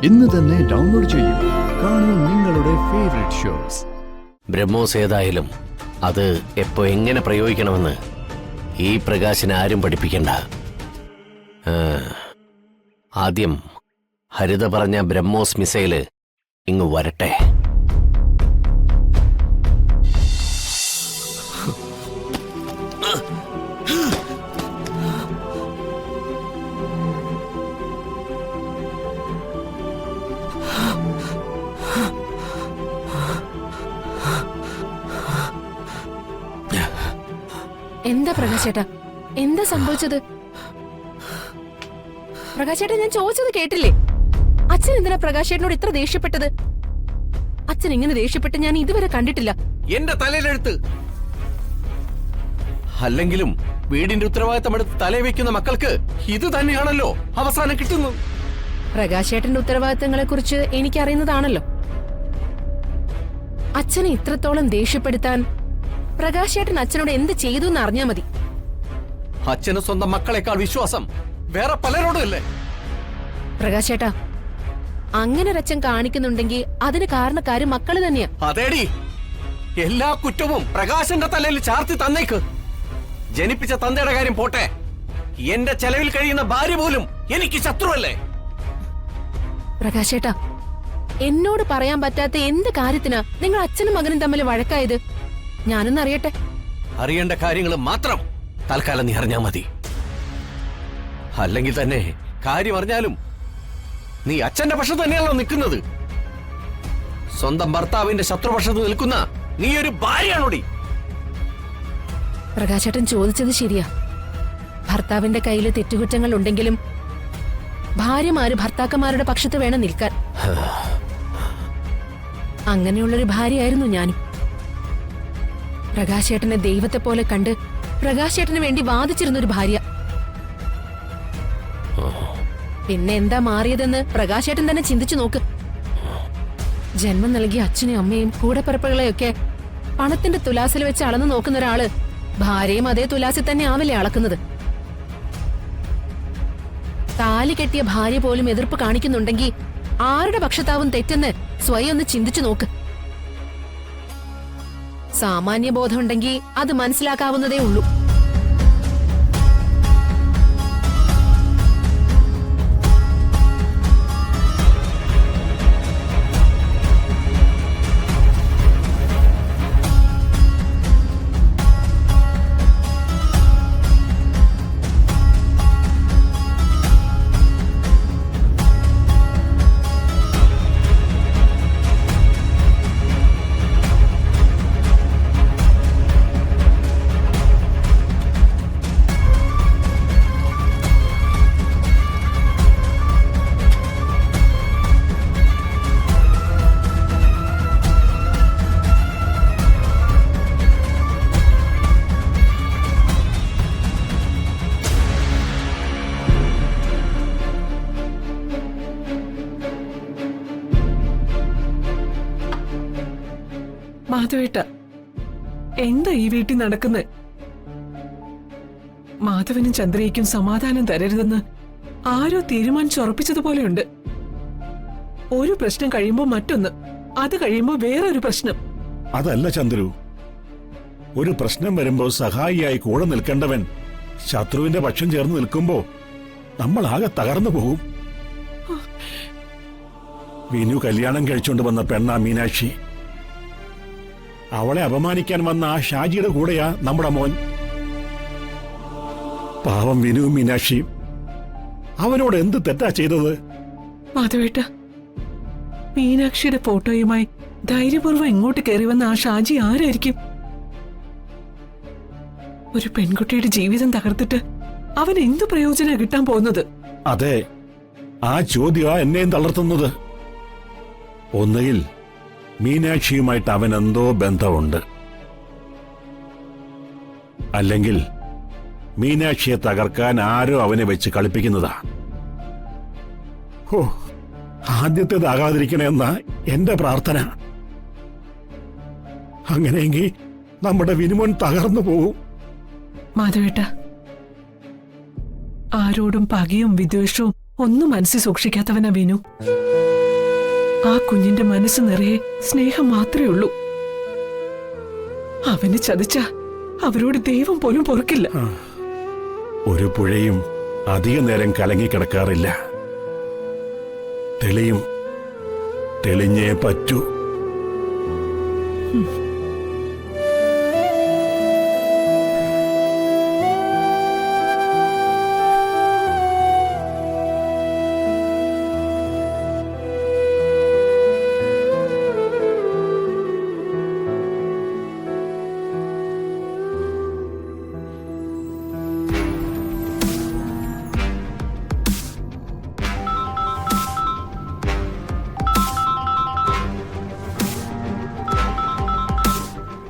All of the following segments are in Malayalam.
ഇന്ന് തന്നെ ഡൗൺലോഡ് ചെയ്യൂ. കാണൂ നിങ്ങളുടെ ഫേവറേറ്റ് ഷോസ്. ബ്രഹ്മോസ് ഏതായാലും അത് എപ്പോ എങ്ങനെ പ്രയോഗിക്കണമെന്ന് ഈ പ്രകാശിനെ ആരും പഠിപ്പിക്കണ്ട. ആദ്യം ഹരിത പറഞ്ഞ ബ്രഹ്മോസ് മിസൈല് ഇങ്ങ് വരട്ടെ. എന്താ പ്രകാശേട്ടാ, എന്താ സംഭവിച്ചത്? പ്രകാശേട്ടാ, ഞാൻ ചോദിച്ചത് കേട്ടില്ലേ? അച്ഛൻ എന്തിനാ പ്രകാശേട്ടനോട് ഇത്ര ദേഷ്യപ്പെട്ടത്? അച്ഛൻ ഇങ്ങനെ ദേഷ്യപ്പെട്ട് ഞാൻ ഇതുവരെ കണ്ടിട്ടില്ല. എന്റെ തലയിലെടുത്ത് അല്ലെങ്കിലും വീടിന്റെ ഉത്തരവാദിത്തം എടുത്ത് തലയിൽ വെക്കുന്ന മക്കൾക്ക് ഇത് തന്നെയാണല്ലോ അവസാനം കിട്ടുന്നു. പ്രകാശേട്ടന്റെ ഉത്തരവാദിത്തങ്ങളെ കുറിച്ച് എനിക്കറിയുന്നതാണല്ലോ. അച്ഛനെ ഇത്രത്തോളം ദേഷ്യപ്പെടുത്താൻ പ്രകാശേട്ടൻ അച്ഛനോട് എന്ത് ചെയ്തു എന്ന് അറിഞ്ഞാ മതി. അച്ഛന് സ്വന്തം മക്കളെക്കാൾ വിശ്വാസം വേറെ പലരോടും അല്ലേ? പ്രകാശേട്ടാ, അങ്ങനെ ഒരച്ഛൻ കാണിക്കുന്നുണ്ടെങ്കിൽ അതിന് കാരണക്കാര് മക്കള് തന്നെയാ. അതേടി, എല്ലാ കുറ്റവും പ്രകാശന്റെ തലയിൽ ചാർത്തി തന്നേക്ക്. ജനിപ്പിച്ച തന്തയുടെ കാര്യം പോട്ടെ, എന്റെ ചെലവിൽ കഴിയുന്ന ഭാര്യ പോലും എനിക്ക് ശത്രുവല്ലേ? പ്രകാശേട്ടാ, എന്നോട് പറയാൻ പറ്റാത്ത എന്ത് കാര്യത്തിനാ നിങ്ങൾ അച്ഛനും മകനും തമ്മിൽ വഴക്കായത്? ഞാനൊന്ന് അറിയട്ടെ. അറിയേണ്ട കാര്യങ്ങൾ മാത്രം തൽക്കാലം നീ അറിഞ്ഞാ മതി. അല്ലെങ്കിൽ തന്നെ കാര്യം അറിഞ്ഞാലും നീ അച്ഛന്റെ പക്ഷത്ത് തന്നെയാണല്ലോ നിൽക്കുന്നത്. സ്വന്തം ഭർത്താവിന്റെ ശത്രുപക്ഷത്ത് നിൽക്കുന്ന നീ ഒരു ഭാര്യയാണോടി? പ്രകാശേട്ടൻ ചോദിച്ചത് ശരിയാ. ഭർത്താവിന്റെ കയ്യില് തെറ്റുകുറ്റങ്ങൾ ഉണ്ടെങ്കിലും ഭാര്യമാര് ഭർത്താക്കന്മാരുടെ പക്ഷത്ത് വേണം നിൽക്കാൻ. അങ്ങനെയുള്ളൊരു ഭാര്യയായിരുന്നു ഞാനും. പ്രകാശേട്ടനെ ദൈവത്തെ പോലെ കണ്ട് പ്രകാശേട്ടന് വേണ്ടി വാദിച്ചിരുന്നൊരു ഭാര്യ. പിന്നെ എന്താ മാറിയതെന്ന് പ്രകാശേട്ടൻ തന്നെ ചിന്തിച്ചു നോക്ക്. ജന്മം നൽകിയ അച്ഛനെയും അമ്മയും കൂടെപ്പിറപ്പുകളെയൊക്കെ പണത്തിന്റെ തുലാസിൽ വെച്ച് അളന്നു നോക്കുന്ന ഒരാള് ഭാര്യയും അതേ തുലാസിൽ തന്നെ ആവില്ലേ അളക്കുന്നത്? താലി കെട്ടിയ ഭാര്യ പോലും എതിർപ്പ് കാണിക്കുന്നുണ്ടെങ്കിൽ ആരുടെ പക്ഷത്താവും തെറ്റെന്ന് സ്വയം ഒന്ന് ചിന്തിച്ചു നോക്ക്. സാമാന്യ ബോധമുണ്ടെങ്കിൽ അത് മനസ്സിലാക്കാവുന്നതേ ഉള്ളൂ. മാധവേട്ട, എന്താ ഈ വീട്ടിൽ നടക്കുന്നത്? മാധവനും ചന്ദ്രയ്ക്കും സമാധാനം തരരുതെന്ന് ആരോ തീരുമാനിച്ചുറപ്പിച്ചതുപോലെയുണ്ട്. ഒരു പ്രശ്നം കഴിയുമ്പോ മറ്റൊന്ന്, അത് കഴിയുമ്പോ വേറൊരു പ്രശ്നം. അതല്ല ചന്ദ്രു, ഒരു പ്രശ്നം വരുമ്പോ സഹായിയായി കൂടെ നിൽക്കേണ്ടവൻ ശത്രുവിന്റെ പക്ഷം ചേർന്ന് നിൽക്കുമ്പോ നമ്മൾ ആകെ തകർന്നു പോകും. വിനു കല്യാണം കഴിച്ചുകൊണ്ട് വന്ന പെണ്ണാ മീനാക്ഷി. അവളെ അപമാനിക്കാൻ വന്ന ആ ഷാജിയുടെ കൂടെയാ നമ്മുടെ മോൻ. പാവം വിനുവും മീനാക്ഷിയും. അവനോട് എന്ത് തെറ്റാ ചെയ്തത്? മാധവേട്ട, മീനാക്ഷിയുടെ ഫോട്ടോയുമായി ധൈര്യപൂർവ്വം ഇങ്ങോട്ട് കയറി വന്ന ആ ഷാജി ആരായിരിക്കും? ഒരു പെൺകുട്ടിയുടെ ജീവിതം തകർത്തിട്ട് അവൻ എന്തു പ്രയോജനം കിട്ടാൻ പോകുന്നത്? അതെ, ആ ചോദ്യമാ എന്നെയും തളർത്തുന്നത്. ഒന്നുകിൽ മീനാക്ഷിയുമായിട്ട് അവൻ എന്തോ ബന്ധമുണ്ട്, അല്ലെങ്കിൽ മീനാക്ഷിയെ തകർക്കാൻ ആരോ അവനെ വെച്ച് കളിപ്പിക്കുന്നതാ. ഓ, ആദ്യത്തേതാകാതിരിക്കണമെന്ന എന്റെ പ്രാർത്ഥന. അങ്ങനെയെങ്കിൽ നമ്മുടെ വിനുമോൻ തകർന്നു പോകും. മാധവേട്ട, ആരോടും പകയും വിദ്വേഷവും ഒന്നും മനസ്സിൽ സൂക്ഷിക്കാത്തവനാ വിനു. ആ കുഞ്ഞിന്റെ മനസ്സ് നിറയെ സ്നേഹം മാത്രമേ ഉള്ളൂ. അവന് ചതിച്ച അവരോട് ദൈവം പോലും പൊറുക്കില്ല. ഒരു പുഴയും അധിക നേരം കലങ്ങിക്കിടക്കാറില്ല. തെളിയും, തെളിഞ്ഞേ പറ്റൂ.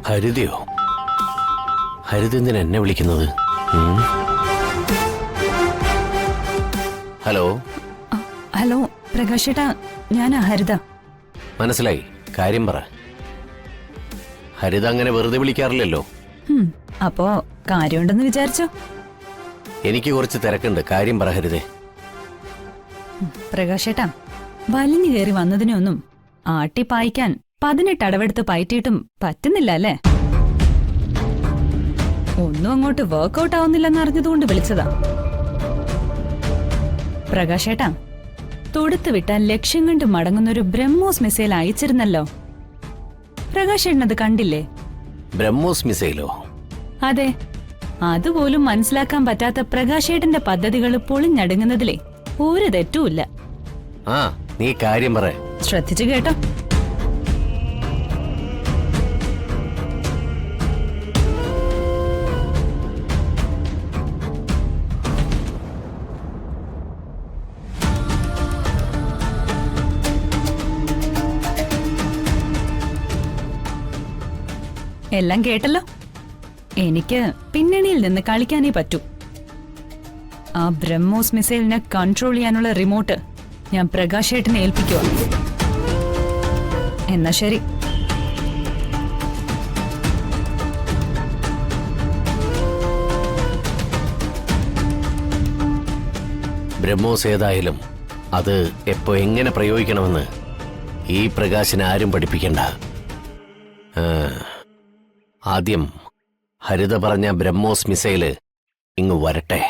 ഹരിതയോ? ഹരിത എന്തിനാ എന്നെ വിളിക്കുന്നത്? ഹലോ ഹലോ പ്രകാശേട്ടാ, ഞാനാ ഹരിത. മനസ്സിലായി, കാര്യം പറ. ഹരിത അങ്ങനെ വെറുതെ വിളിക്കാറില്ലല്ലോ. അപ്പോ കാര്യമുണ്ടെന്ന് വിചാരിച്ചോ? എനിക്ക് കുറച്ച് തിരക്കുണ്ട്, കാര്യം പറ ഹരിതേ. പ്രകാശേട്ടാ, വലിഞ്ഞു കയറി വന്നതിനൊന്നും ആട്ടി പായിക്കാൻ 18 അടവെടുത്ത് പയറ്റിയിട്ടും പറ്റുന്നില്ല അല്ലേ? ഒന്നും അങ്ങോട്ട് വർക്ക്ഔട്ട് ആവുന്നില്ലെന്ന് അറിഞ്ഞതുകൊണ്ട് വിളിച്ചതാ. പ്രകാശേട്ടാ, തൊടുത്തു വിട്ടാൽ ലക്ഷ്യം കണ്ട് മടങ്ങുന്നൊരു ബ്രഹ്മോസ് മിസൈൽ അയച്ചിരുന്നല്ലോ. പ്രകാശേട്ടനത് കണ്ടില്ലേ? ബ്രഹ്മോസ് മിസൈലോ? അതെ. അതുപോലും മനസ്സിലാക്കാൻ പറ്റാത്ത പ്രകാശേട്ടന്റെ പദ്ധതികൾ പൊളിഞ്ഞടുങ്ങുന്നതിലേ ഒരു തെറ്റുമില്ല. ആ, നീ കാര്യം പറ. ശ്രദ്ധിച്ചു കേട്ടോ. എല്ലാം കേട്ടല്ലോ. എനിക്ക് പിന്നണിയിൽ നിന്ന് കളിക്കാനേ പറ്റൂ. ആ ബ്രഹ്മോസ് മിസൈലിനെ കൺട്രോൾ ചെയ്യാനുള്ള റിമോട്ട് ഞാൻ പ്രകാശേട്ടനെ ഏൽപ്പിക്കുക. എന്നാ ശരി. ബ്രഹ്മോസ് ഏതായാലും അത് എപ്പോ എങ്ങനെ പ്രയോഗിക്കണമെന്ന് ഈ പ്രകാശിനെ ആരും പഠിപ്പിക്കണ്ട. ആദ്യം ഹരിത പറഞ്ഞ ബ്രഹ്മോസ് മിസൈല് ഇങ്ങ് വരട്ടെ.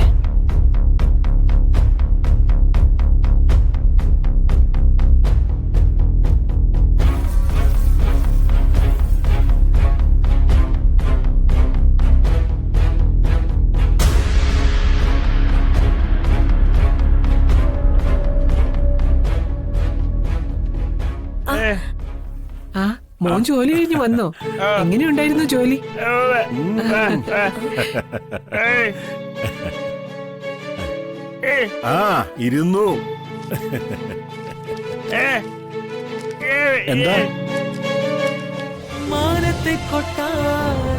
ആ, മോൻ ജോലി കഴിഞ്ഞു വന്നോ? എങ്ങനെയുണ്ടായിരുന്നു ജോലി? ആ, ഇരുന്നു. എന്താ? മാനത്തെ കൊട്ടാരം